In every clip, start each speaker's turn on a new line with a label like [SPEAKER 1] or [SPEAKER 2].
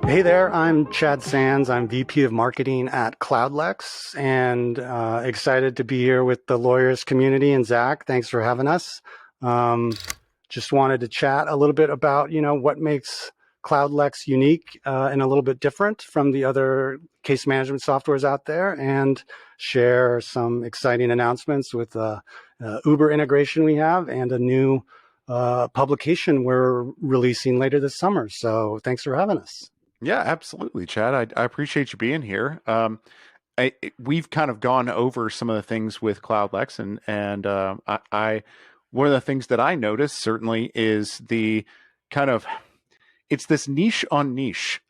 [SPEAKER 1] Hey there, I'm Chad Sands. I'm VP of Marketing at CloudLex and excited to be here with the lawyers community. And Zach, thanks for having us. Um, just wanted to chat a little bit about, what makes CloudLex unique and a little bit different from the other case management softwares out there, and share some exciting announcements with Uber integration we have and a new publication we're releasing later this summer. So thanks for having us.
[SPEAKER 2] Yeah, absolutely, Chad. I appreciate you being here. We've kind of gone over some of the things with CloudLex, and one of the things that I noticed certainly is the kind of it's this niche on niche.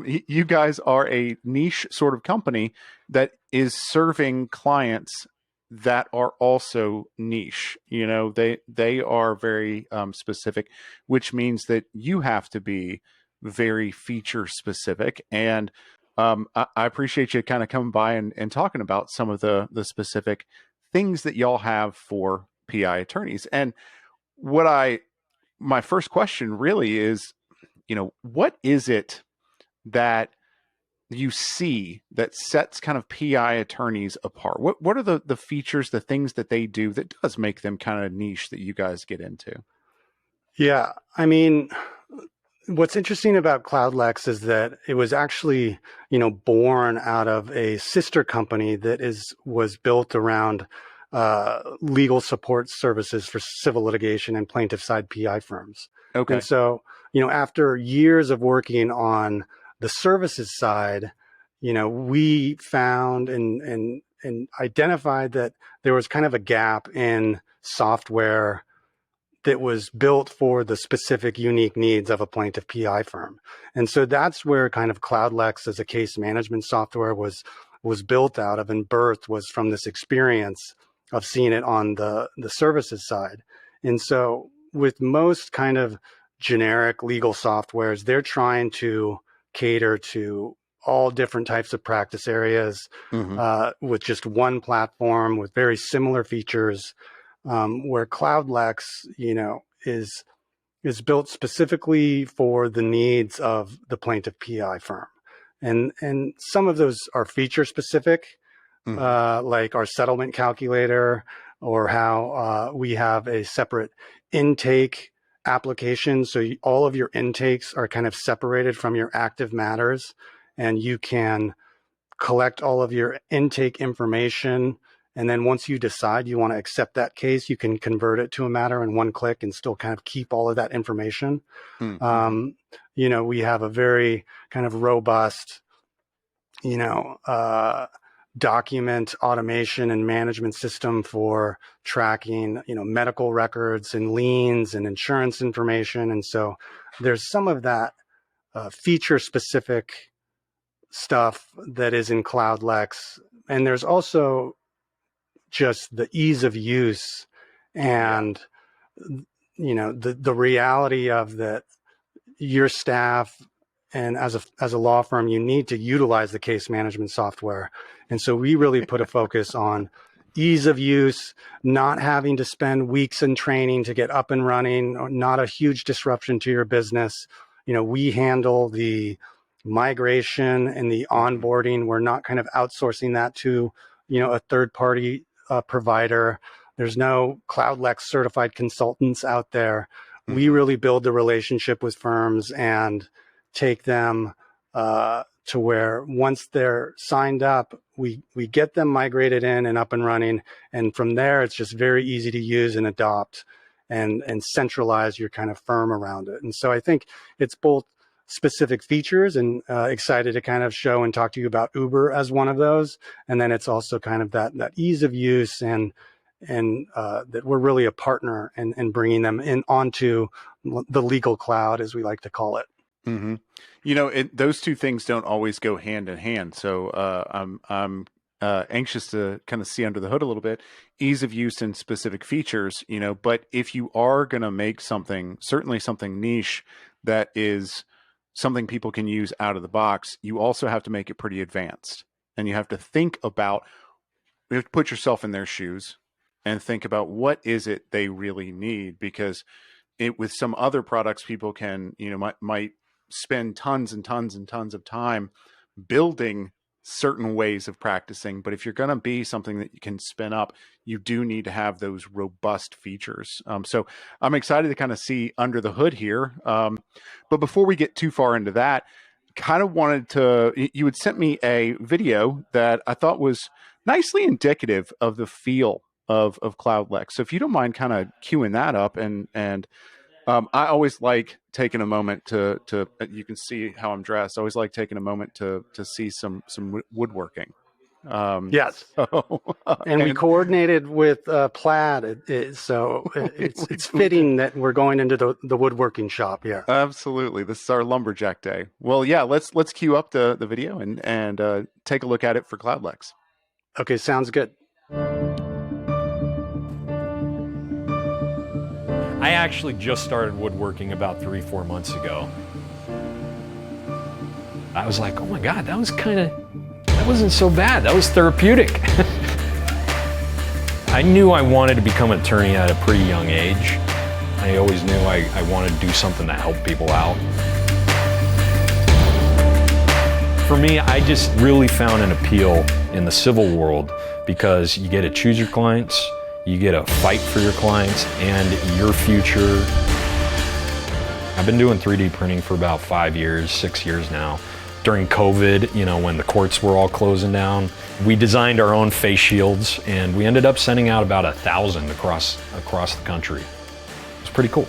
[SPEAKER 2] You guys are a niche sort of company that is serving clients that are also niche. They are very specific, which means that you have to be very feature specific. And I appreciate you kind of coming by and talking about some of the specific things that y'all have for PI attorneys. And what I my first question really is, what is it that you see that sets kind of PI attorneys apart? What are the features, the things that they do that does make them kind of niche that you guys get into?
[SPEAKER 1] Yeah, I mean, what's interesting about CloudLex is that it was actually, born out of a sister company that was built around legal support services for civil litigation and plaintiff side PI firms. And
[SPEAKER 2] Okay.
[SPEAKER 1] so, after years of working on the services side, we found and identified that there was kind of a gap in software that was built for the specific unique needs of a plaintiff PI firm. And so that's where kind of CloudLex as a case management software was built out of, and birthed was from this experience of seeing it on the services side. And so with most kind of generic legal softwares, they're trying to cater to all different types of practice areas
[SPEAKER 2] Hmm.
[SPEAKER 1] with just one platform with very similar features, where CloudLex, is built specifically for the needs of the plaintiff PI firm, and some of those are feature specific,
[SPEAKER 2] Hmm.
[SPEAKER 1] like our settlement calculator, or how we have a separate intake application. So all of your intakes are kind of separated from your active matters, and you can collect all of your intake information. And then once you decide you want to accept that case, you can convert it to a matter in one click and still kind of keep all of that information.
[SPEAKER 2] Mm-hmm.
[SPEAKER 1] Um, we have a very kind of robust, you know, uh, document automation and management system for tracking, medical records and liens and insurance information. And so there's some of that feature specific stuff that is in CloudLex. And there's also just the ease of use
[SPEAKER 2] Yeah.
[SPEAKER 1] and, the reality of that your staff, and as a law firm, you need to utilize the case management software. And so we really put a focus on ease of use, not having to spend weeks in training to get up and running, or not a huge disruption to your business. We handle the migration and the
[SPEAKER 2] Hmm.
[SPEAKER 1] onboarding. We're not kind of outsourcing that to, a third party provider. There's no CloudLex certified consultants out there. We
[SPEAKER 2] Hmm.
[SPEAKER 1] really build the relationship with firms and take them to where once they're signed up, we get them migrated in and up and running. And from there, it's just very easy to use and adopt and centralize your kind of firm around it. And so I think it's both specific features, and excited to kind of show and talk to you about Uber as one of those. And then it's also kind of that ease of use, and that we're really a partner in bringing them in onto the legal cloud, as we like to call it.
[SPEAKER 2] Hmm. Those two things don't always go hand in hand. So I'm anxious to kind of see under the hood a little bit, ease of use and specific features. But if you are going to make something, certainly something niche that is something people can use out of the box, you also have to make it pretty advanced, and you have to think about, you have to put yourself in their shoes and think about what is it they really need, because with some other products, people can, might spend tons and tons and tons of time building certain ways of practicing. But if you're going to be something that you can spin up, you do need to have those robust features. So I'm excited to kind of see under the hood here. But before we get too far into that, kind of wanted to, you had sent me a video that I thought was nicely indicative of the feel of CloudLex. So if you don't mind kind of queuing that up, and I always like taking a moment to you can see how I'm dressed. I always like taking a moment to see some woodworking.
[SPEAKER 1] Yes.
[SPEAKER 2] So
[SPEAKER 1] And we
[SPEAKER 2] and
[SPEAKER 1] coordinated with Plaid, so it's fitting that we're going into the woodworking shop here.
[SPEAKER 2] absolutely, this is our lumberjack day. Well, yeah, let's queue up the video and take a look at it for CloudLex.
[SPEAKER 1] Okay, sounds good.
[SPEAKER 3] I actually just started woodworking about 3-4 months ago. I was like, oh my God, that wasn't so bad. That was therapeutic. I knew I wanted to become an attorney at a pretty young age. I always knew I wanted to do something to help people out. For me, I just really found an appeal in the civil world because you get to choose your clients, you get to fight for your clients and your future. I've been doing 3D printing for about 5 years, 6 years now. During COVID, when the courts were all closing down, we designed our own face shields and we ended up sending out about 1,000 across the country. It's pretty cool.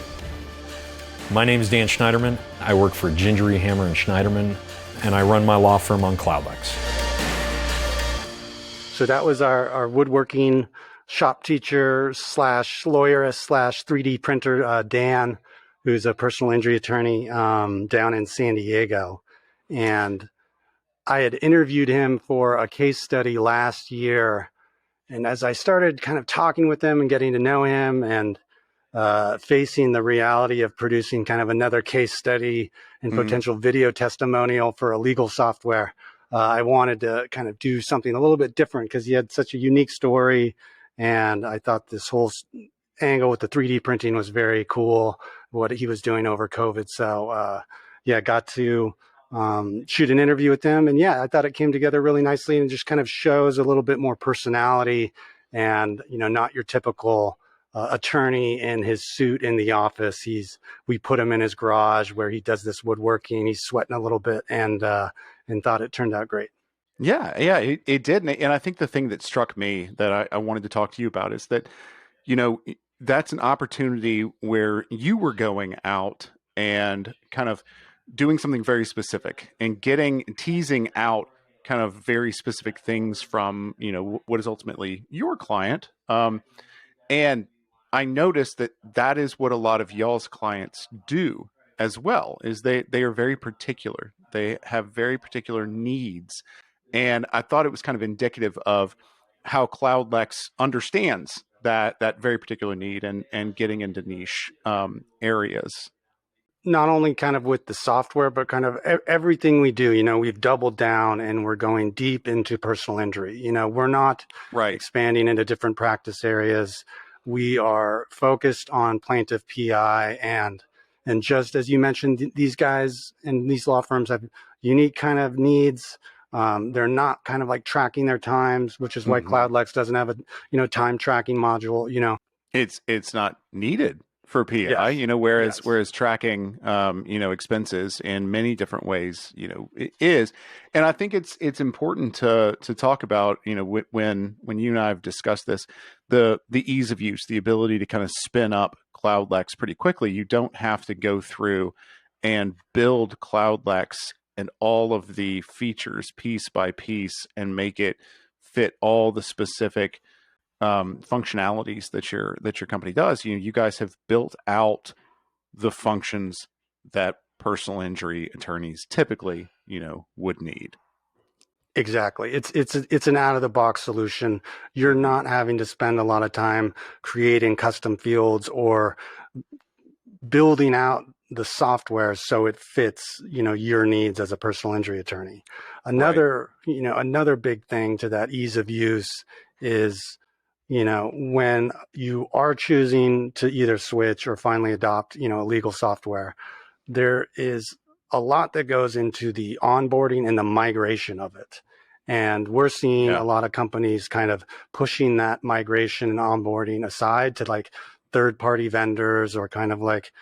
[SPEAKER 3] My name is Dan Schneiderman. I work for Gingery Hammer and Schneiderman, and I run my law firm on CloudLex.
[SPEAKER 1] So that was our woodworking shop teacher / lawyerist / 3D printer, Dan, who's a personal injury attorney down in San Diego. And I had interviewed him for a case study last year. And as I started kind of talking with him and getting to know him and facing the reality of producing kind of another case study and potential video testimonial for a legal software, I wanted to kind of do something a little bit different because he had such a unique story. And I thought this whole angle with the 3D printing was very cool, what he was doing over COVID. So yeah, got to shoot an interview with him. And yeah, I thought it came together really nicely and just kind of shows a little bit more personality and, not your typical attorney in his suit in the office. We put him in his garage where he does this woodworking. He's sweating a little bit and thought it turned out great.
[SPEAKER 2] Yeah, it did. And I think the thing that struck me that I wanted to talk to you about is that, that's an opportunity where you were going out and kind of doing something very specific and teasing out kind of very specific things from, what is ultimately your client. And I noticed that is what a lot of y'all's clients do as well, is they are very particular. They have very particular needs. And I thought it was kind of indicative of how CloudLex understands that very particular need and getting into niche areas.
[SPEAKER 1] Not only kind of with the software, but kind of everything we do, we've doubled down and we're going deep into personal injury. We're not
[SPEAKER 2] Right.
[SPEAKER 1] expanding into different practice areas. We are focused on plaintiff PI and just as you mentioned, these guys and these law firms have unique kind of needs. They're not kind of like tracking their times, which is why CloudLex doesn't have a, time tracking module,
[SPEAKER 2] It's not needed for PI,
[SPEAKER 1] Yes.
[SPEAKER 2] whereas tracking, expenses in many different ways, it is. And I think it's important to talk about, when you and I have discussed this, the ease of use, the ability to kind of spin up CloudLex pretty quickly. You don't have to go through and build CloudLex and all of the features piece by piece and make it fit all the specific functionalities that your company does. You guys have built out the functions that personal injury attorneys typically would need.
[SPEAKER 1] Exactly. It's an out of the box solution. You're not having to spend a lot of time creating custom fields or building out the software so it fits, your needs as a personal injury attorney. Another big thing to that ease of use is, when you are choosing to either switch or finally adopt, legal software, there is a lot that goes into the onboarding and the migration of it. And we're seeing a lot of companies kind of pushing that migration and onboarding aside to like third-party vendors or kind of like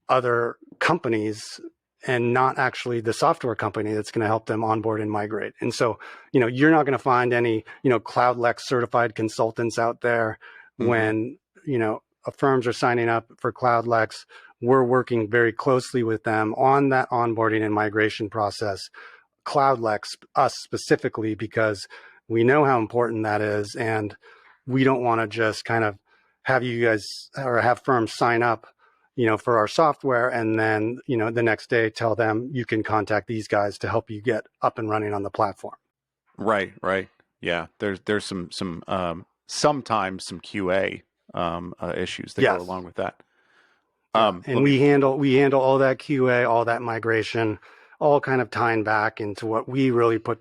[SPEAKER 1] other companies, and not actually the software company that's going to help them onboard and migrate. And so, you're not going to find any, CloudLex certified consultants out there. When, firms are signing up for CloudLex, we're working very closely with them on that onboarding and migration process. CloudLex, us specifically, because we know how important that is, and we don't want to just kind of have you guys or have firms sign up, for our software, and then, the next day tell them you can contact these guys to help you get up and running on the platform.
[SPEAKER 2] Right. Yeah. There's some sometimes some QA issues that go along with that.
[SPEAKER 1] And we handle all that QA, all that migration, all kind of tying back into what we really put,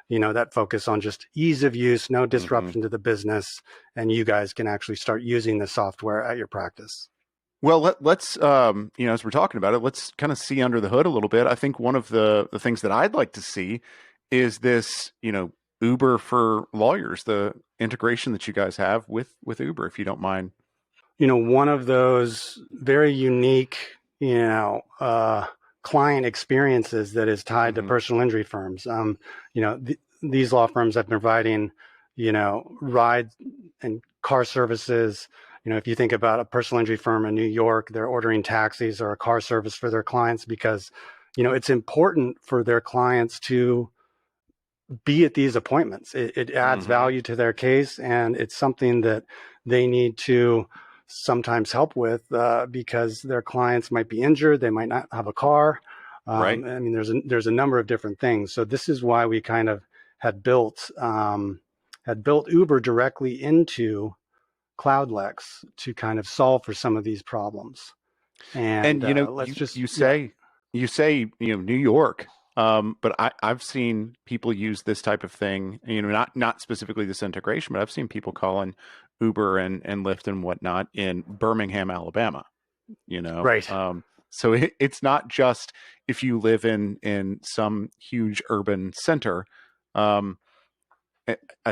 [SPEAKER 1] that focus on just ease of use, no disruption to the business, and you guys can actually start using the software at your practice.
[SPEAKER 2] Well, let's as we're talking about it, let's kind of see under the hood a little bit. I think one of the things that I'd like to see is this, Uber for lawyers, the integration that you guys have with Uber, if you don't mind.
[SPEAKER 1] One of those very unique, client experiences that is tied to personal injury firms. These law firms have been providing, ride and car services. If you think about a personal injury firm in New York, they're ordering taxis or a car service for their clients because, it's important for their clients to be at these appointments. It adds value to their case, and it's something that they need to sometimes help with because their clients might be injured, they might not have a car. Right. I mean, there's a number of different things. So this is why we kind of had built Uber directly into CloudLex to kind of solve for some of these problems. And
[SPEAKER 2] you say New York, but I've seen people use this type of thing. Not specifically this integration, but I've seen people calling Uber and Lyft and whatnot in Birmingham, Alabama.
[SPEAKER 1] Right.
[SPEAKER 2] So it's not just if you live in some huge urban center. I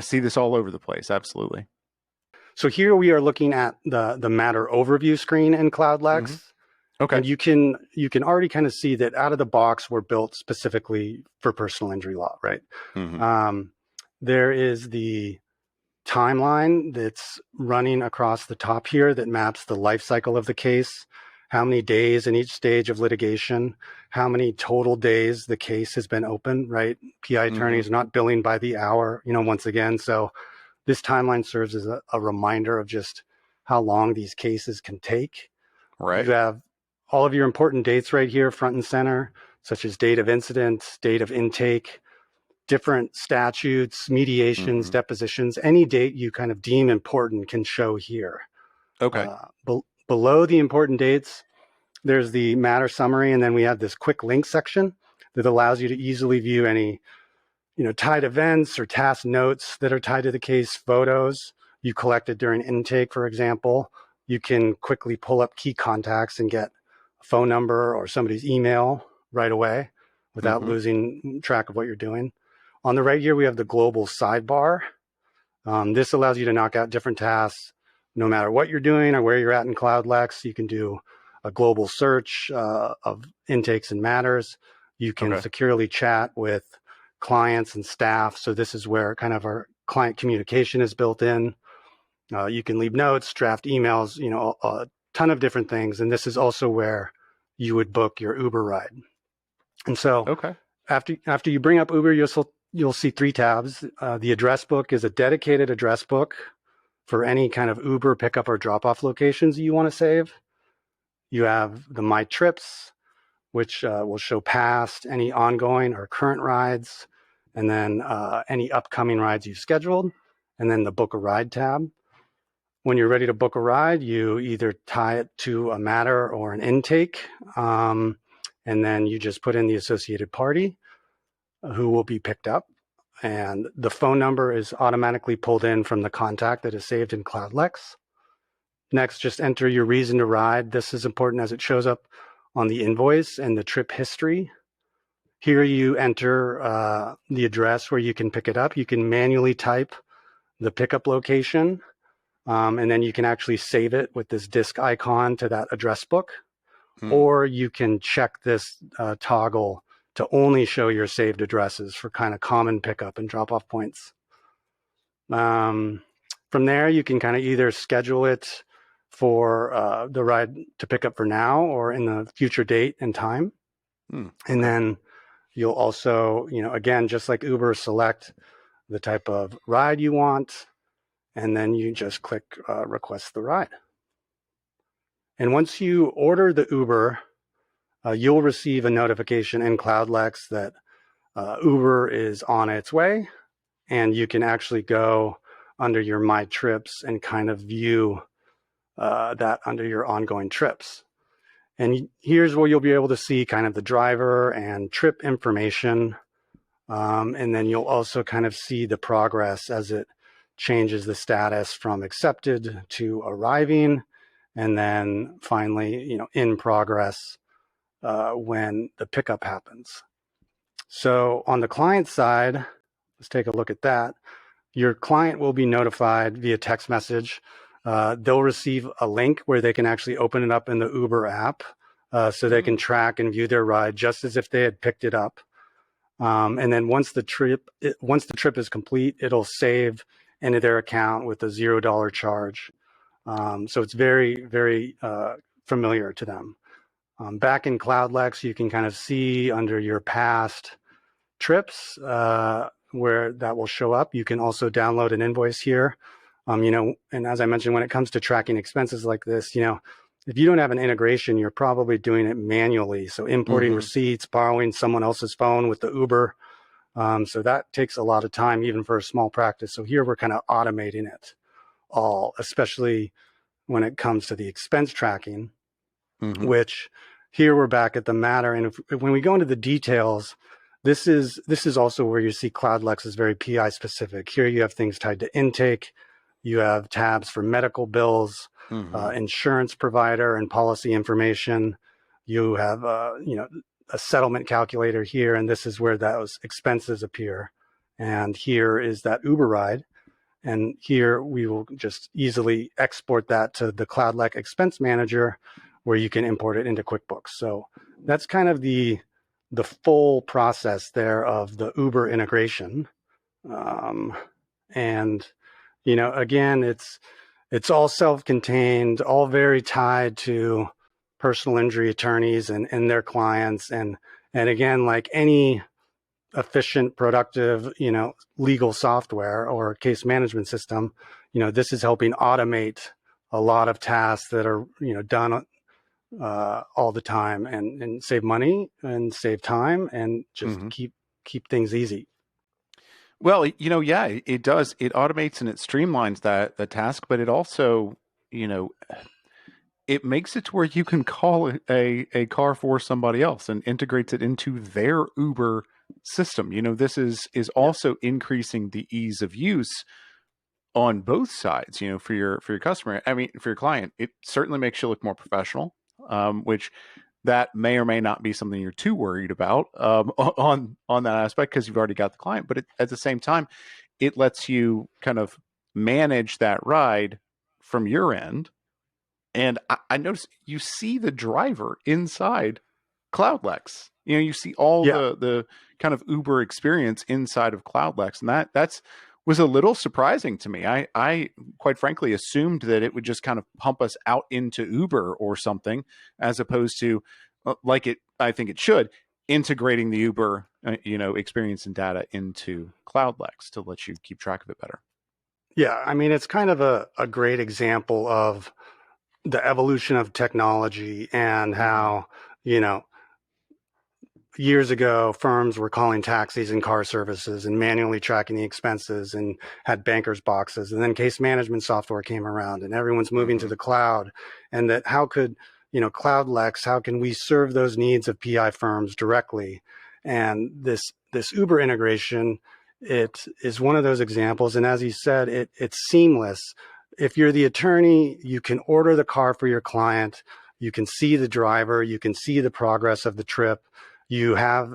[SPEAKER 2] see this all over the place. Absolutely.
[SPEAKER 1] So here we are looking at the matter overview screen in CloudLex. Okay. And you can already kind of see that out of the box, we're built specifically for personal injury law, right? There is the timeline that's running across the top here that maps the life cycle of the case, how many days in each stage of litigation, how many total days the case has been open, right? PI attorneys are not billing by the hour, once again. So this timeline serves as a reminder of just how long these cases can take. Right. You have all of your important dates right here, front and center, such as date of incident, date of intake, different statutes, mediations, depositions. Any date you kind of deem important can show here. Okay. Below the important dates, there's the matter summary, and then we have this quick link section that allows you to easily view any tied events or task notes that are tied to the case, photos you collected during intake, for example. You can quickly pull up key contacts and get a phone number or somebody's email right away without losing track of what you're doing. On the right here, we have the global sidebar. This allows you to knock out different tasks no matter what you're doing or where you're at in CloudLex. You can do a global search of intakes and matters. You can securely chat with clients and staff. So this is where kind of our client communication is built in. You can leave notes, draft emails, a ton of different things. And this is also where you would book your Uber ride. And so after you bring up Uber, you'll see three tabs. The address book is a dedicated address book for any kind of Uber pickup or drop-off locations you want to save. You have the My Trips, which will show past, any ongoing or current rides, and then any upcoming rides you've scheduled, and then the Book a Ride tab. When you're ready to book a ride, you either tie it to a matter or an intake, and then you just put in the associated party who will be picked up. And the phone number is automatically pulled in from the contact that is saved in CloudLex. Next, just enter your reason to ride. This is important as it shows up on the invoice and the trip history. Here you enter the address where you can pick it up. You can manually type the pickup location, and then you can actually save it with this disk icon to that address book. Or you can check this toggle to only show your saved addresses for kind of common pickup and drop-off points. From there, you can kind of either schedule it for the ride to pick up for now or in the future date and time. And then you'll also, again, just like Uber, select the type of ride you want, and then you just click request the ride. And once you order the Uber, you'll receive a notification in CloudLex that Uber is on its way, and you can actually go under your My Trips and kind of view that under your ongoing trips. And here's where you'll be able to see kind of the driver and trip information. And then you'll also kind of see the progress as it changes the status from accepted to arriving. And then finally, in progress when the pickup happens. So on the client side, let's take a look at that. Your client will be notified via text message. They'll receive a link where they can actually open it up in the Uber app so they can track and view their ride just as if they had picked it up. And then once the trip is complete, it'll save into their account with a $0 charge. So it's very, very familiar to them. Back in CloudLex, you can kind of see under your past trips where that will show up. You can also download an invoice here. And as I mentioned, when it comes to tracking expenses like this, if you don't have an integration, you're probably doing it manually. So importing receipts, borrowing someone else's phone with the Uber. So that takes a lot of time, even for a small practice. So here we're kind of automating it all, especially when it comes to the expense tracking, which here we're back at the matter. And when we go into the details, this is also where you see CloudLex is very PI specific. Here you have things tied to intake. You have tabs for medical bills, insurance provider and policy information. You have, a settlement calculator here, and this is where those expenses appear. And here is that Uber ride. And here we will just easily export that to the CloudLex expense manager where you can import it into QuickBooks. So that's kind of the full process there of the Uber integration. And, again, it's all self-contained, all very tied to personal injury attorneys and their clients. And again, like any efficient, productive, legal software or case management system, this is helping automate a lot of tasks that are, done all the time and save money and save time and just keep things easy.
[SPEAKER 2] Well, yeah, it does. It automates and it streamlines the task, but it also, it makes it to where you can call a car for somebody else and integrates it into their Uber system. This is also increasing the ease of use on both sides, for your customer. I mean, for your client, it certainly makes you look more professional, which that may or may not be something you're too worried about on that aspect because you've already got the client. But at the same time, it lets you kind of manage that ride from your end. And I noticed you see the driver inside CloudLex. You see all the kind of Uber experience inside of CloudLex, and that's was a little surprising to me. I quite frankly assumed that it would just kind of pump us out into Uber or something, as opposed to I think it should, integrating the Uber experience and data into CloudLex to let you keep track of it better.
[SPEAKER 1] Yeah, I mean, it's kind of a great example of the evolution of technology and how, years ago, firms were calling taxis and car services and manually tracking the expenses and had bankers boxes. And then case management software came around and everyone's moving to the cloud. And that how could, CloudLex, how can we serve those needs of PI firms directly? And this Uber integration, it is one of those examples. And as you said, it's seamless. If you're the attorney, you can order the car for your client. You can see the driver. You can see the progress of the trip. You have,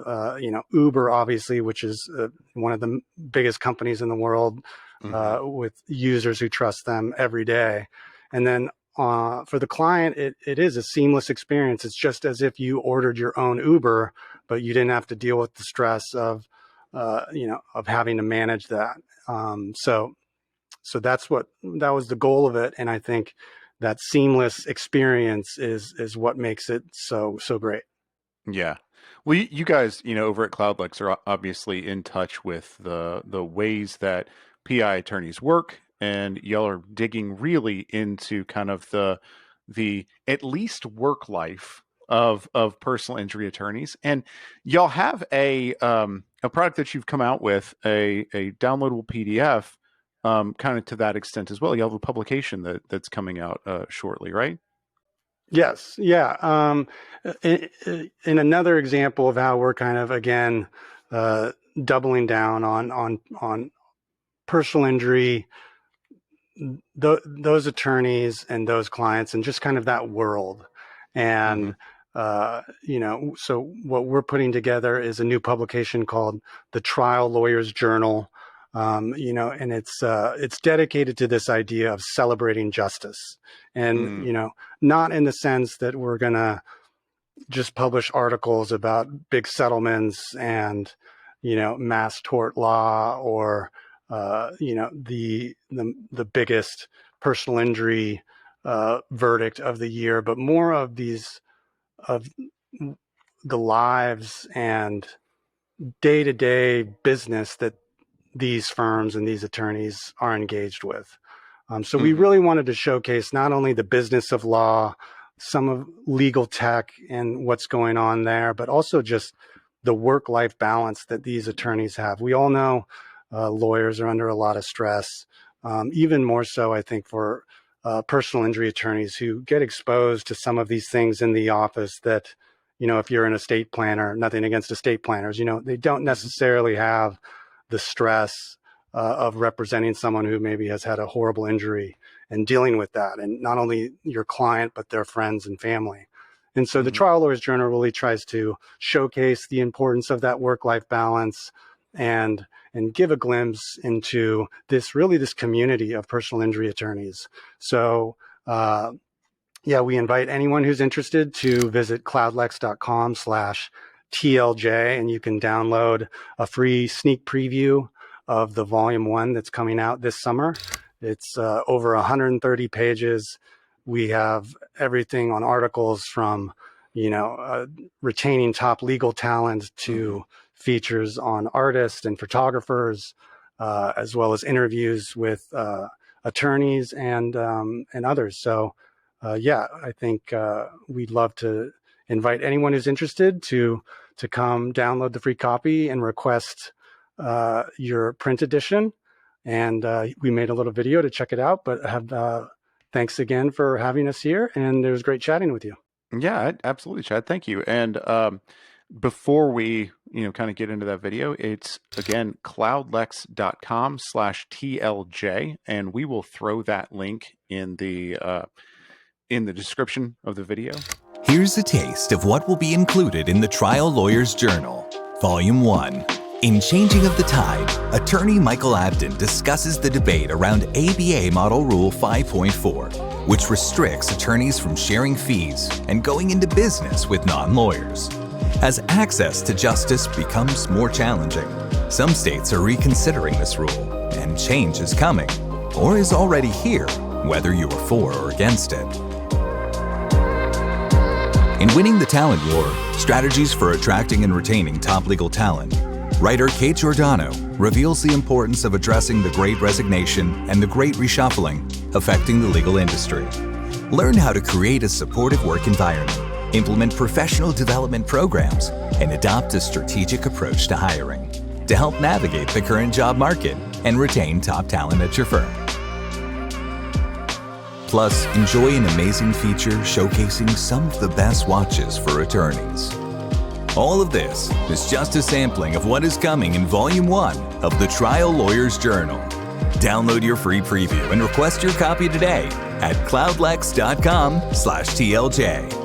[SPEAKER 1] Uber, obviously, which is one of the biggest companies in the world, with users who trust them every day. And then for the client, it is a seamless experience. It's just as if you ordered your own Uber, but you didn't have to deal with the stress of having to manage that. So that was the goal of it. And I think that seamless experience is what makes it so great.
[SPEAKER 2] Yeah. Well, you guys, over at CloudLex are obviously in touch with the ways that PI attorneys work, and y'all are digging really into kind of the at least work life of personal injury attorneys. And y'all have a product that you've come out with, a downloadable PDF, kind of to that extent as well. Y'all have a publication that's coming out shortly, right?
[SPEAKER 1] Yes. Yeah. In another example of how we're kind of, again, doubling down on personal injury, those attorneys and those clients, and just kind of that world. And, so what we're putting together is a new publication called the Trial Lawyers Journal. And it's dedicated to this idea of celebrating justice, and not in the sense that we're gonna just publish articles about big settlements and mass tort law, or the biggest personal injury verdict of the year, but more of the lives and day-to-day business that these firms and these attorneys are engaged with. So we really wanted to showcase not only the business of law, some of legal tech and what's going on there, but also just the work-life balance that these attorneys have. We all know lawyers are under a lot of stress, even more so, I think, for personal injury attorneys who get exposed to some of these things in the office that, if you're an estate planner, nothing against estate planners, they don't necessarily have the stress of representing someone who maybe has had a horrible injury and dealing with that, and not only your client, but their friends and family. And so the Trial Lawyers Journal really tries to showcase the importance of that work-life balance and give a glimpse into this community of personal injury attorneys. So, we invite anyone who's interested to visit CloudLex.com/TLJ, and you can download a free sneak preview of the volume 1 that's coming out this summer. It's over 130 pages. We have everything on articles from, retaining top legal talent to features on artists and photographers, as well as interviews with attorneys and others. So, I think we'd love to invite anyone who's interested to come download the free copy and request your print edition. And we made a little video to check it out, but thanks again for having us here. And it was great chatting with you.
[SPEAKER 2] Yeah, absolutely, Chad. Thank you. And before we, kind of get into that video, it's again, CloudLex.com/TLJ, and we will throw that link in the description of the video.
[SPEAKER 4] Here's a taste of what will be included in the Trial Lawyers Journal, Volume 1. In Changing of the Tide, attorney Michael Abden discusses the debate around ABA Model Rule 5.4, which restricts attorneys from sharing fees and going into business with non-lawyers. As access to justice becomes more challenging, some states are reconsidering this rule, and change is coming, or is already here, whether you are for or against it. In Winning the Talent War, Strategies for Attracting and Retaining Top Legal Talent, writer Kate Giordano reveals the importance of addressing the Great Resignation and the Great Reshuffling affecting the legal industry. Learn how to create a supportive work environment, implement professional development programs, and adopt a strategic approach to hiring to help navigate the current job market and retain top talent at your firm. Plus, enjoy an amazing feature showcasing some of the best watches for attorneys. All of this is just a sampling of what is coming in Volume 1 of the Trial Lawyers Journal. Download your free preview and request your copy today at CloudLex.com/TLJ.